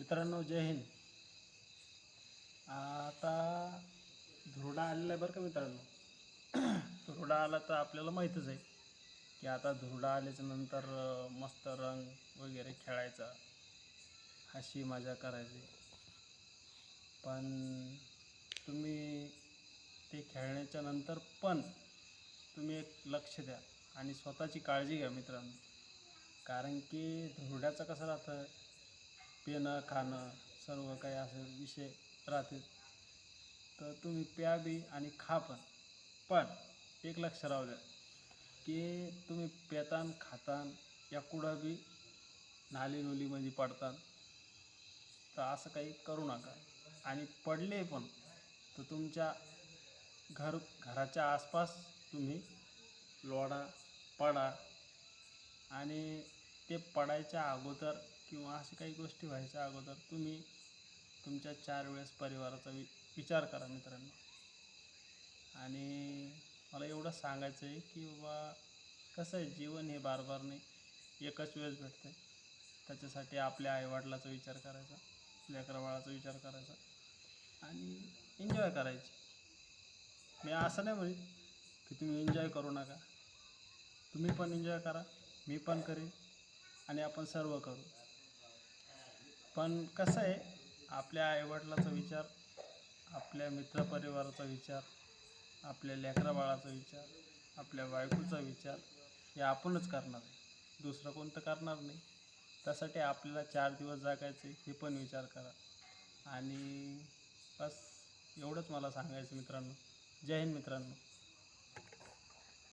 मित्रांनो, जय हिंद. आता धुरडा आलेला आहे बरं का मित्रांनो. धुरडा आला तर आपल्याला माहीतच आहे की आता धुरडा आल्याच्या नंतर मस्त रंग वगैरे खेळायचा, हशी मजा करायची. पण तुम्ही ते खेळण्याच्या नंतर पण तुम्ही एक लक्ष द्या आणि स्वतःची काळजी घ्या मित्रांनो. कारण की धुरड्याचं कसं राहतं, पिणं खाणं सर्व काही असं विषय राहते. तर तुम्ही प्या बी आणि खा पण एक लक्ष राहू द्या की तुम्ही पेतान खातान या कुठं बी नाली नोलीमध्ये पडतात तर असं काही करू नका. आणि पडले पण तर तुमच्या घराच्या आसपास तुम्ही लोळा, पडा. आणि ते पडायच्या अगोदर किंवा अशा काही गोष्टी व्हायच्या अगोदर तुम्ही तुमच्या 4 वेळेस परिवाराचा विचार करा मित्रांनो. आणि मला एवढं सांगायचं आहे की बाबा कसं आहे, जीवन हे बार बार नाही, एकच वेळेस भेटतं आहे. त्याच्यासाठी आपल्या आईवडिलाचा विचार करायचा, लेकराबाळाचा विचार करायचा आणि एन्जॉय करायची. मी असं नाही म्हणत की तुम्ही एन्जॉय करू नका. तुम्ही पण एन्जॉय करा, मी पण करेन आणि आपण सर्व करू. पण कसं आहे, आपल्या आईवडिलाचा विचार, आपल्या मित्रपरिवाराचा विचार, आपल्या लेकराबाळाचा विचार, आपल्या बायकोचा विचार हे आपणच करणार आहे, दुसरं कोणतं करणार नाही. त्यासाठी आपल्याला 4 दिवस जगायचे हे पण विचार करा. आणि बस एवढंच मला सांगायचं मित्रांनो. जय हिंद मित्रांनो.